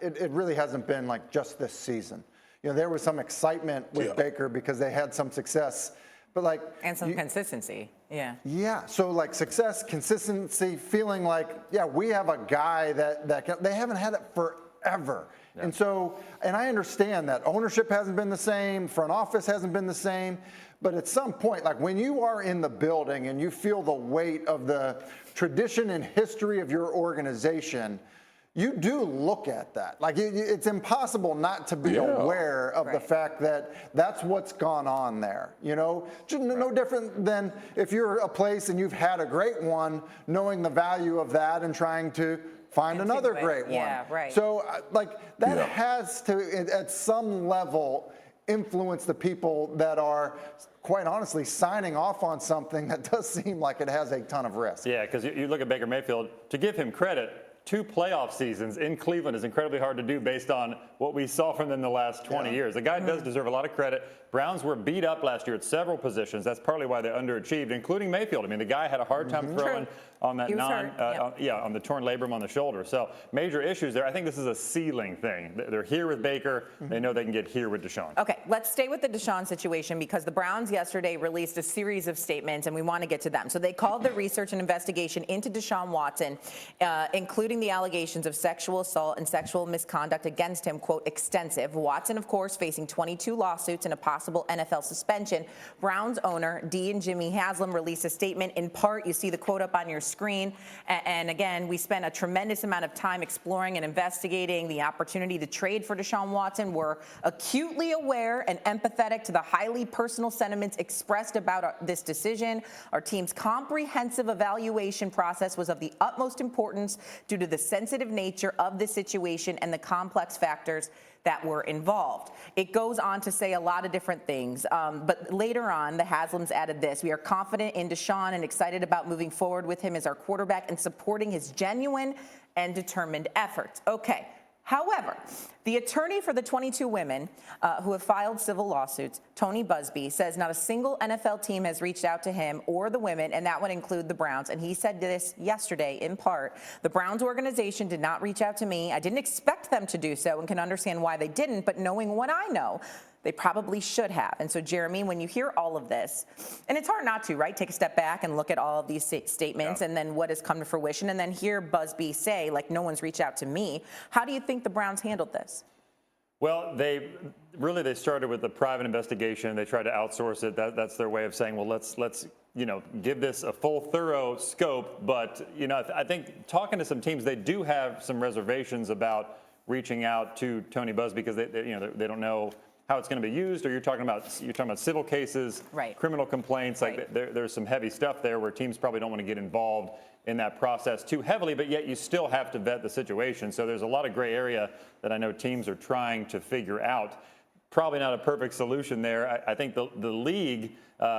it really hasn't been like just this season. You know, there was some excitement with Baker because they had some success, but like and some consistency. Yeah. So like success, consistency, feeling like we have a guy that they haven't had it forever. Yeah. And I understand that ownership hasn't been the same, front office hasn't been the same, but at some point, like when you are in the building and you feel the weight of the tradition and history of your organization, you do look at that. Like it's impossible not to be aware of the fact that that's what's gone on there. You know, no different than if you're a place and you've had a great one, knowing the value of that and trying to find another great one. Yeah, right. So like that has to, at some level, influence the people that are, quite honestly, signing off on something that does seem like it has a ton of risk. Yeah, because you look at Baker Mayfield, to give him credit, 2 playoff seasons in Cleveland is incredibly hard to do based on what we saw from them the last 20 years. The guy does deserve a lot of credit. Browns were beat up last year at several positions. That's partly why they underachieved, including Mayfield. I mean, the guy had a hard time throwing on that on the torn labrum on the shoulder. So major issues there. I think this is a ceiling thing. They're here with Baker. They know they can get here with Deshaun. Okay, let's stay with the Deshaun situation because the Browns yesterday released a series of statements, and we want to get to them. So they called the research and investigation into Deshaun Watson, including the allegations of sexual assault and sexual misconduct against him, quote, extensive. Watson, of course, facing 22 lawsuits and a possible NFL suspension. Browns owner Dee and Jimmy Haslam released a statement. In part, you see the quote up on your screen. And again, we spent a tremendous amount of time exploring and investigating the opportunity to trade for Deshaun Watson. We're acutely aware and empathetic to the highly personal sentiments expressed about this decision. Our team's comprehensive evaluation process was of the utmost importance due to the sensitive nature of the situation and the complex factors that were involved. It goes on to say a lot of different things, but later on, the Haslams added this: we are confident in Deshaun and excited about moving forward with him as our quarterback and supporting his genuine and determined efforts. Okay. However, the attorney for the 22 women who have filed civil lawsuits, Tony Busby, says not a single NFL team has reached out to him or the women, and that would include the Browns. And he said this yesterday in part: the Browns organization did not reach out to me. I didn't expect them to do so and can understand why they didn't, but knowing what I know, they probably should have. And so, Jeremy, when you hear all of this, and it's hard not to, right, take a step back and look at all of these statements and then what has come to fruition, and then hear Busby say, like, no one's reached out to me. How do you think the Browns handled this? Well, they started with a private investigation. They tried to outsource it. That's their way of saying, well, let's give this a full, thorough scope. But, I think talking to some teams, they do have some reservations about reaching out to Tony Busby because they don't know how it's going to be used, or you're talking about civil cases, criminal complaints. Like there's some heavy stuff there where teams probably don't want to get involved in that process too heavily, but yet you still have to vet the situation. So there's a lot of gray area that I know teams are trying to figure out. Probably not a perfect solution there. I think the league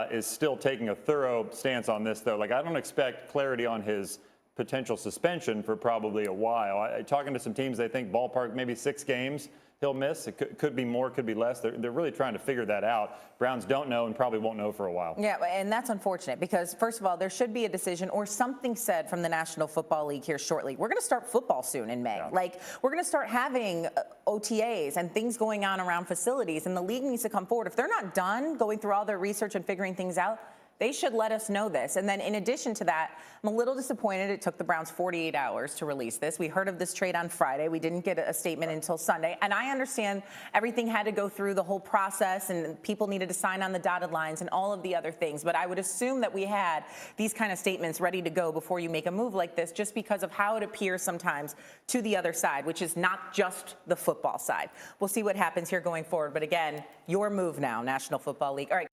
is still taking a thorough stance on this, though. Like, I don't expect clarity on his potential suspension for probably a while. Talking to some teams, they think ballpark maybe 6 games he'll miss. It could be more, could be less. They're really trying to figure that out. Browns don't know and probably won't know for a while. Yeah, and that's unfortunate because, first of all, there should be a decision or something said from the National Football League here shortly. We're going to start football soon in May. Yeah. Like, we're going to start having OTAs and things going on around facilities, and the league needs to come forward. If they're not done going through all their research and figuring things out, they should let us know this. And then in addition to that, I'm a little disappointed it took the Browns 48 hours to release this. We heard of this trade on Friday. We didn't get a statement until Sunday. And I understand everything had to go through the whole process and people needed to sign on the dotted lines and all of the other things. But I would assume that we had these kind of statements ready to go before you make a move like this, just because of how it appears sometimes to the other side, which is not just the football side. We'll see what happens here going forward. But again, your move now, National Football League. All right.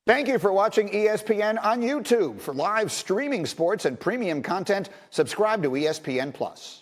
Thank you for watching ESPN on YouTube. For live streaming sports and premium content, subscribe to ESPN+.